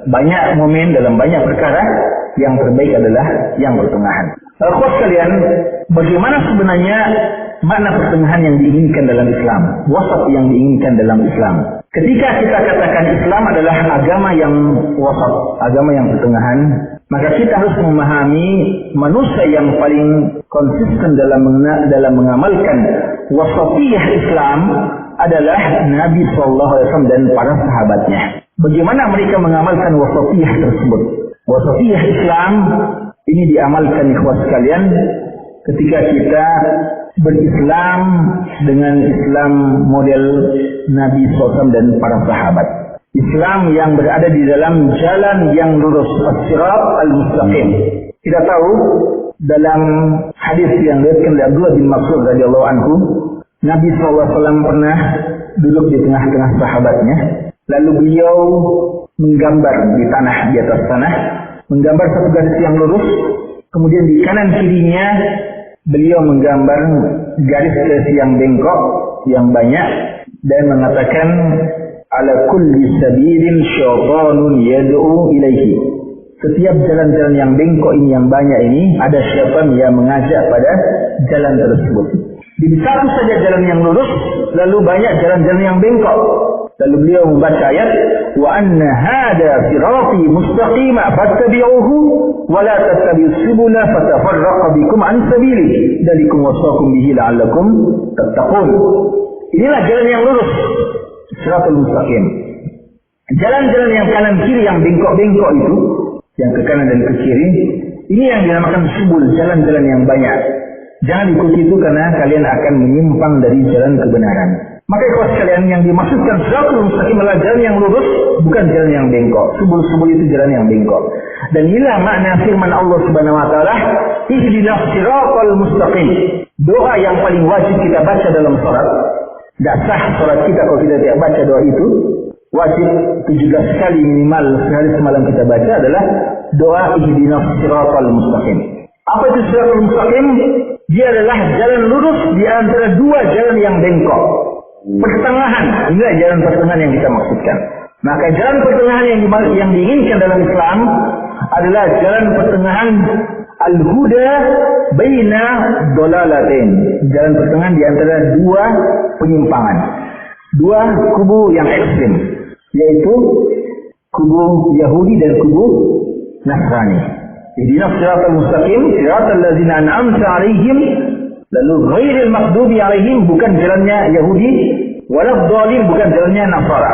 banyak momen, dalam banyak perkara, yang terbaik adalah yang pertengahan. Akhwat sekalian, bagaimana sebenarnya makna pertengahan yang diinginkan dalam Islam, wasat yang diinginkan dalam Islam? Ketika kita katakan Islam adalah agama yang wasat, agama yang pertengahan, maka kita harus memahami manusia yang paling konsisten dalam mengamalkan wasatiyah Islam adalah Nabi SAW dan para sahabatnya. Bagaimana mereka mengamalkan wasatiyah tersebut? Wasatiyah Islam ini diamalkan ikhwas sekalian ketika kita berislam dengan Islam model Nabi SAW dan para sahabat. Islam yang berada di dalam jalan yang lurus, as-sirat al-mustaqim. Kita tahu dalam hadis yang diriwayatkan oleh Abdullah bin Mas'ud radhiyallahu anhu, Nabi SAW pernah duduk di tengah-tengah sahabatnya, lalu beliau menggambar di tanah, di atas tanah, menggambar satu garis yang lurus, kemudian di kanan kirinya beliau menggambar garis-garis yang bengkok, yang banyak, dan mengatakan ala kulli sabilin syaitanun yad'u ilaihi. Setiap jalan-jalan yang bengkok ini, yang banyak ini, ada syaitan yang mengajak pada jalan tersebut. Di satu saja jalan yang lurus, lalu banyak jalan-jalan yang bengkok. Lalu beliau membaca ayat, wa anna hada sirati mustaqima fattabi'uhu wa la tattabi'us subula fatafarraqa bikum an sabili dzalikum wasaqum bihi la'allakum tattaqun. Inilah jalan yang lurus, siratul mustaqim. Jalan-jalan yang kanan kiri yang bengkok-bengkok itu, yang ke kanan dan ke kiri, ini yang dinamakan subul, jalan-jalan yang banyak. Jangan ikuti itu karena kalian akan menyimpang dari jalan kebenaran. Maka ikhwas sekalian, yang dimaksudkan siratul mustaqim adalah jalan yang lurus, bukan jalan yang bengkok. Subul-subul itu jalan yang bengkok. Dan inilah makna firman Allah Subhanahu wa taala, ihdinas siratal mustaqim. Doa yang paling wajib kita baca dalam salat. Tidak sah salat kita kalau kita tidak baca doa itu. Wajib 17 kali minimal sehari semalam kita baca adalah doa ihdinas siratal mustaqim. Apa itu siratal mustaqim? Dia adalah jalan lurus di antara dua jalan yang bengkok. Pertengahan, inilah jalan pertengahan yang kita maksudkan. Maka jalan pertengahan yang diinginkan dalam Islam adalah jalan pertengahan al-huda baina dolalatain. Jalan pertengahan di antara dua penyimpangan, dua kubu yang ekstrim, yaitu kubu Yahudi dan kubu Nasrani. Ihdinas siratal mustaqim siratal ladzina an'amta 'alaihim, lalu ghairil maghdubi 'alaihim, bukan jalannya Yahudi, walad dhalin, bukan jalannya Nasara.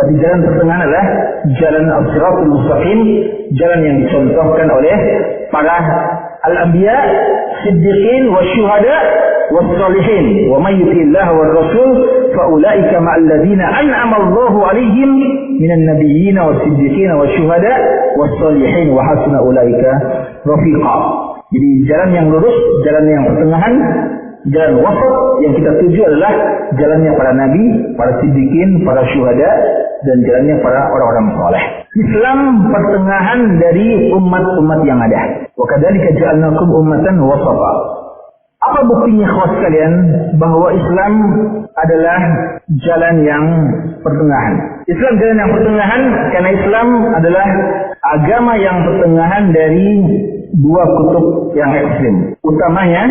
Berarti jalan pertengahan adalah jalan as-siratul mustaqim, jalan yang dicontohkan oleh para al-anbiya, siddiqin, wasyuhada, was-salihin. Wa may yuti'illah war rasul fa ulaika ma'al ladzina an'ama Allahu 'alaihim minan nabiyyin was-siddiqin wasyuhada was-salihin wa hasuna ulaika rafiqa. Jadi jalan yang lurus, jalan yang pertengahan, jalan wasat yang kita tuju adalah jalannya para nabi, para siddiqin, para syuhada, dan jalannya para orang-orang saleh. Islam pertengahan dari umat-umat yang ada. Wa kadzalika ja'alnakum ummatan wasata. Apa buktinya kawan sekalian bahwa Islam adalah jalan yang pertengahan? Islam jalan yang pertengahan karena Islam adalah agama yang pertengahan dari dua kutub yang ekstrim, utamanya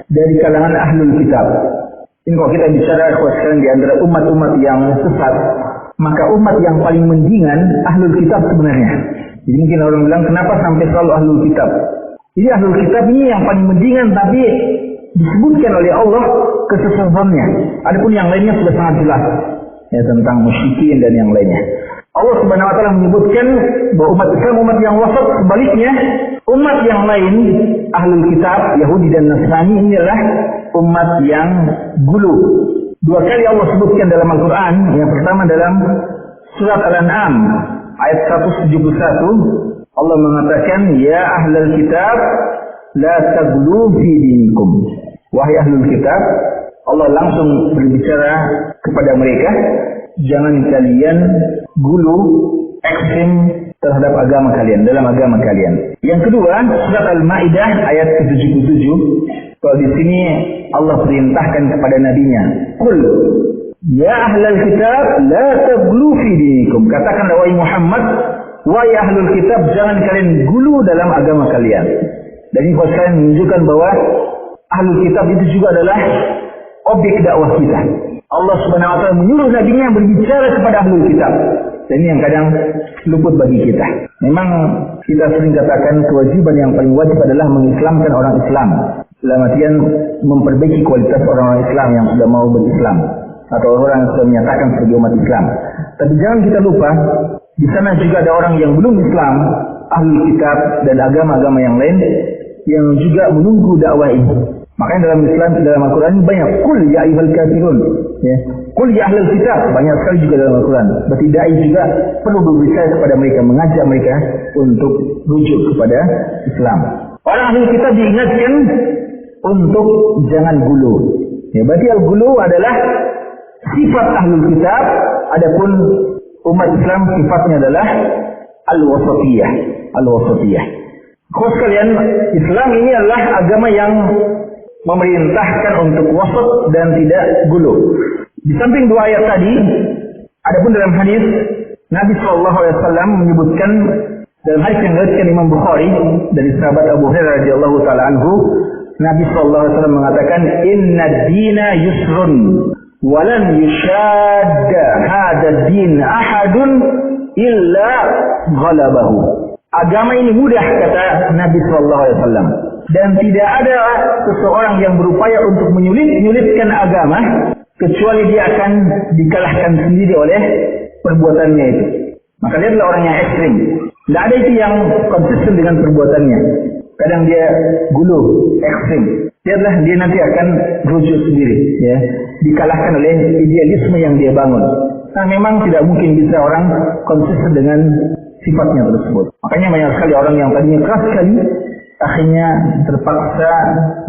dari kalangan ahlul kitab. Ini kalau kita bicara sekalian di antara umat-umat yang sesat, maka umat yang paling mendingan ahlul kitab sebenarnya. Jadi mungkin orang bilang, kenapa sampai selalu ahlul kitab? Jadi ahlul kitab ini yang paling mendingan, tapi disebutkan oleh Allah kesesatannya. Adapun yang lainnya sudah sangat jelas, ya, tentang musyrikin dan yang lainnya. Allah Subhanahu wa taala menyebutkan bahwa umat Islam umat yang wasat. Sebaliknya, umat yang lain ahlul kitab, Yahudi dan Nasrani, ini adalah umat yang gulu. Dua kali Allah sebutkan dalam Al-Quran. Yang pertama dalam surat Al-An'am ayat 171, Allah mengatakan, ya ahlul kitab la taghlu fi dinikum. Wahai ahlul kitab, Allah langsung berbicara kepada mereka, jangan kalian gulu, ekstrim terhadap agama kalian, dalam agama kalian. Yang kedua, surat Al-Maidah ayat ke-77. Kalau di sini Allah perintahkan kepada nabinya, qul ya ahlal kitab la taghlu fi dinikum. Katakanlah wahai Muhammad, wahai ahlul kitab, jangan kalian gulu dalam agama kalian. Dan ini kalian menunjukkan bahwa ahlul kitab itu juga adalah objek dakwah kita. Allah Subhanahu wa taala menyuruh nabinya berbicara kepada ahlul kitab. Dan ini yang kadang luput bagi kita. Memang kita sering katakan kewajiban yang paling wajib adalah mengislamkan orang Islam. Dalam artian memperbaiki kualitas orang-orang Islam yang sudah mau berislam. Atau orang yang sudah menyatakan sebagai umat Islam. Tapi jangan kita lupa, di sana juga ada orang yang belum Islam, ahlul kitab dan agama-agama yang lain yang juga menunggu dakwah ini. Makanya dalam Islam, dalam Al-Quran banyak qul ya ayyuhal kafirun, ya. Qul ya ahlul kitab, banyak sekali juga dalam Al-Quran. Berarti dai juga perlu berbicara kepada mereka, mengajak mereka untuk rujuk kepada Islam. Orang ahlul kitab diingatkan untuk jangan gulu. Ya, berarti al-gulu adalah sifat ahlul kitab, adapun umat Islam sifatnya adalah al-wasatiyah. Al-wasatiyah. Khusus kalian, Islam ini adalah agama yang memerintahkan untuk wasat dan tidak gulu. Di samping dua ayat tadi, adapun dalam hadis Nabi SAW menyebutkan dalam hadis yang diriwayatkan Imam Bukhari dari sahabat Abu Hurairah radhiyallahu taala anhu, Nabi SAW mengatakan, "Inna dina yusrun, walan yushadda hadha din ahadun illa ghalabahu." Agama ini mudah, kata Nabi SAW. Dan tidak ada seseorang yang berupaya untuk menyulitkan agama kecuali dia akan dikalahkan sendiri oleh perbuatannya itu. Maka dia adalah orang yang ekstrim. Tidak ada itu yang konsisten dengan perbuatannya. Kadang dia gulu, ekstrim. Dia nanti akan rujuk sendiri, ya, dikalahkan oleh idealisme yang dia bangun. Nah, memang tidak mungkin bisa orang konsisten dengan sifatnya tersebut. Makanya banyak sekali orang yang tadinya keras sekali, akhirnya terpaksa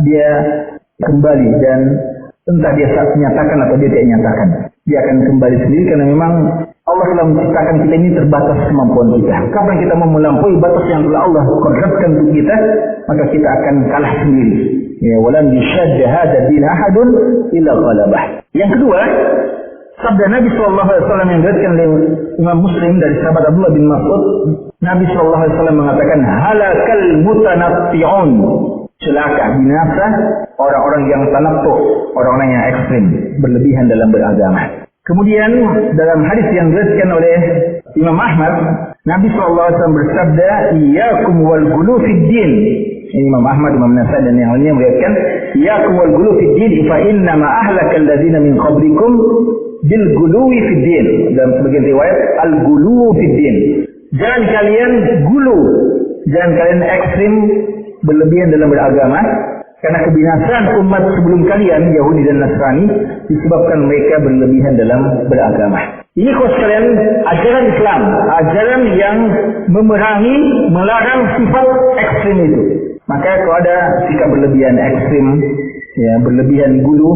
dia kembali, dan entah dia menyatakan atau dia tidak menyatakan, dia akan kembali sendiri karena memang Allah telah menciptakan kita ini terbatas kemampuan kita. Kapan kita mau melampaui batas yang telah Allah kodratkan untuk kita, maka kita akan kalah sendiri. Ya, walan yushadda hadha din ahadun illa ghalabah. Yang kedua, sabda Nabi SAW yang diriwayatkan oleh Imam Muslim dari sahabat Abdullah bin Mas'ud, Nabi SAW mengatakan, halakal mutanatti'un, celaka, binasa orang-orang yang tanattu', orang-orang yang ekstrim, berlebihan dalam beragama. Kemudian dalam hadis yang diriwayatkan oleh Imam Ahmad, Nabi SAW bersabda, iyyakum wal ghulu fid din. Imam Ahmad, Imam Nasai dan yang lainnya meriwayatkan, iyyakum wal ghulu fid din fa inna ma ahlakal ladzina min qablikum bil ghuluwi fid din. Dalam sebagian riwayat al ghulu fid din. Jangan kalian gulu, jangan kalian ekstrim berlebihan dalam beragama, karena kebinasaan umat sebelum kalian, Yahudi dan Nasrani, disebabkan mereka berlebihan dalam beragama. Ini khusus kalian ajaran Islam, ajaran yang memerangi, melarang sifat ekstrim itu. Maka kalau ada sikap berlebihan ekstrim, ya, berlebihan gulu,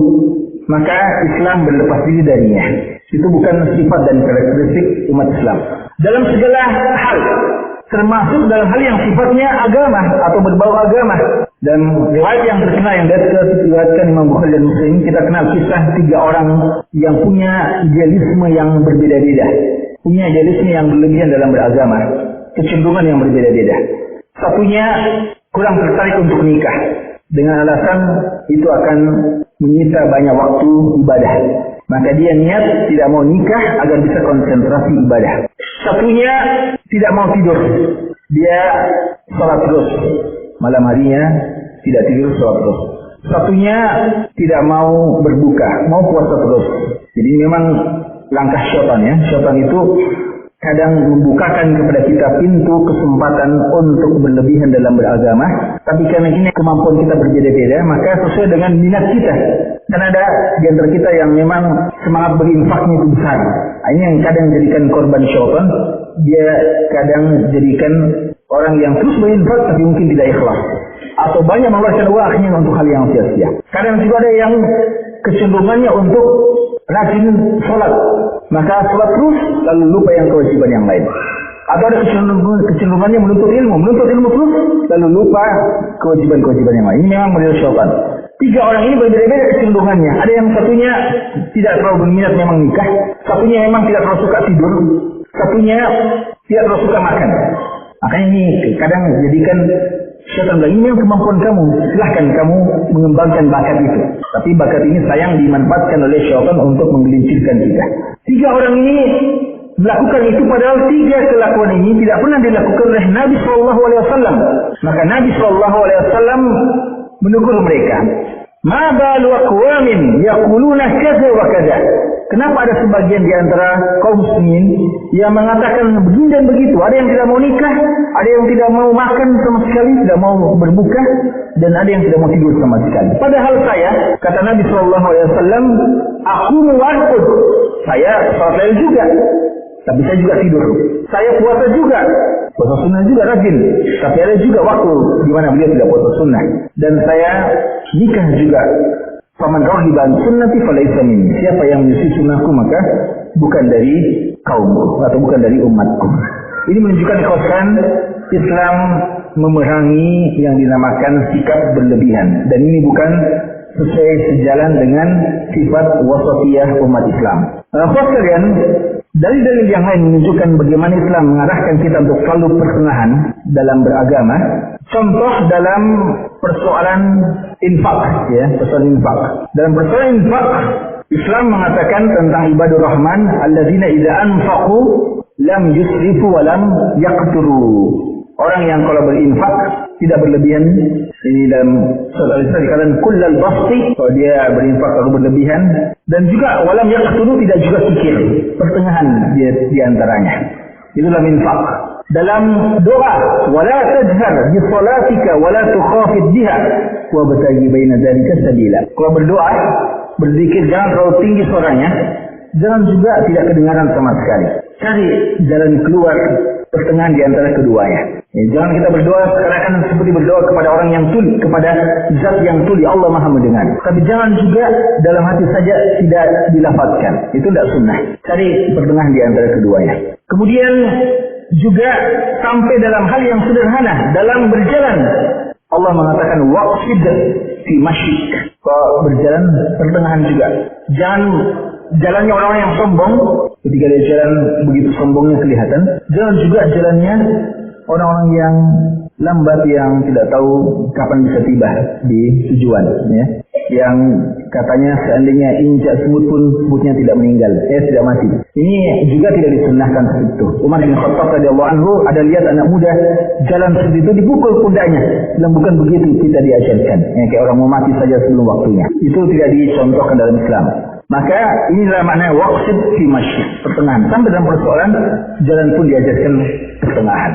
maka Islam berlepas diri darinya. Itu bukan sifat dan karakteristik umat Islam. Dalam segala hal, termasuk dalam hal yang sifatnya agama atau berbau agama. Dan riwayat yang terkenal yang diriwayatkan Imam Bukhari dan Muslim, kita kenal kisah 3 orang yang punya idealisme yang berbeda-beda, punya idealisme yang berlebihan dalam beragama, kecenderungan yang berbeda-beda. Satunya kurang tertarik untuk nikah dengan alasan itu akan menyita banyak waktu ibadah. Maka dia niat tidak mau nikah agar bisa konsentrasi ibadah. Satunya tidak mau tidur, dia sholat terus. Malam harinya tidak tidur, sholat terus. Satunya tidak mau berbuka, mau puasa terus. Jadi memang langkah syaitan, ya. Syaitan itu kadang membukakan kepada kita pintu kesempatan untuk berlebihan dalam beragama. Tapi karena ini kemampuan kita berbeda-beda, maka sesuai dengan minat kita. Dan ada di antara kita yang memang semangat berinfaknya itu besar. Ini yang kadang jadikan korban syaitan. Dia kadang jadikan orang yang terus berinfak tapi mungkin tidak ikhlas, atau banyak mengeluarkan uang akhirnya untuk hal yang sia-sia. Kadang juga ada yang kecenderungannya untuk rajin sholat, maka sholat terus lalu lupa yang kewajiban yang lain. Atau ada kecenderungannya menuntut ilmu terus lalu lupa kewajiban-kewajiban yang lain. Ini memang model syaitan. 3 orang ini berbeda-beda kecenderungannya. Ada yang satunya tidak terlalu berminat memang nikah, satunya memang tidak terlalu suka tidur, satunya Tidak terlalu suka makan. Makanya ini kadang jadikan syaitan bilang, ini yang kemampuan kamu, silahkan kamu mengembangkan bakat itu. Tapi bakat ini sayang dimanfaatkan oleh syaitan untuk menggelincirkan kita. 3 orang ini melakukan itu, padahal 3 kelakuan ini tidak pernah dilakukan oleh Nabi SAW. Maka Nabi SAW menegur mereka. Ma balu aqwamin yaquluna kaza wa kaza. Kenapa ada sebagian di antara kaum muslimin yang mengatakan begini dan begitu? Ada yang tidak mau nikah, ada yang tidak mau makan sama sekali, tidak mau berbuka, dan ada yang tidak mau tidur sama sekali. Padahal saya, kata Nabi SAW, aku muwarqud. Saya salat lail juga, tapi saya juga tidur. Saya puasa juga, puasa sunnah juga rajin. Tapi ada juga waktu di mana beliau tidak puasa sunnah. Dan saya nikah juga. Faman raghiba an sunnati falaysa minni. Siapa yang menyusul sunnahku maka bukan dari kaumku atau bukan dari umatku. Ini menunjukkan kekuatan Islam memerangi yang dinamakan sikap berlebihan. Dan ini bukan sesuai sejalan dengan sifat wasatiyah umat Islam. Saudara sekalian, dalil-dalil yang lain menunjukkan bagaimana Islam mengarahkan kita untuk selalu pertengahan dalam beragama. Contoh dalam persoalan infak, ya, persoalan infak. Dalam persoalan infak, Islam mengatakan tentang ibadur Rahman, alladzina idza anfaqu lam yusrifu wa lam yaqturu. Orang yang kalau berinfak tidak berlebihan. Ini dalam surah Al-Isra dikatakan kullal basti, kalau dia berinfak kalau berlebihan, dan juga walam yaqturu, tidak juga sikir, pertengahan di antaranya. Itulah infak. Dalam doa, wala tajhar bi salatika wala tukhafid biha wa bataghi baina dzalika sabila. Kalau berdoa, berzikir jangan terlalu tinggi suaranya, jangan juga tidak kedengaran sama sekali. Cari jalan keluar pertengahan di antara keduanya. Jangan kita berdoa seakan-akan seperti berdoa kepada orang yang tuli, kepada zat yang tuli, Allah Maha mendengar. Tapi jangan juga dalam hati saja tidak dilafazkan. Itu tidak sunnah. Cari pertengahan di antara keduanya. Kemudian juga sampai dalam hal yang sederhana, dalam berjalan. Allah mengatakan waqsid fi masyik. Kalau berjalan pertengahan juga. Jangan jalannya orang-orang yang sombong, ketika dia jalan begitu sombongnya kelihatan. Jangan juga jalannya orang-orang yang lambat, yang tidak tahu kapan bisa tiba di tujuan, ya. Yang katanya seandainya injak semut pun semutnya tidak meninggal, tidak mati. Ini juga tidak disunnahkan seperti itu. Umar bin Khattab radhiyallahu anhu ada lihat anak muda jalan seperti itu, dipukul pundaknya. Dan bukan begitu kita diajarkan, kayak orang mau mati saja sebelum waktunya. Itu tidak dicontohkan dalam Islam. Maka inilah makna waqsid fi masyik, pertengahan. Sampai dalam persoalan jalan pun diajarkan pertengahan.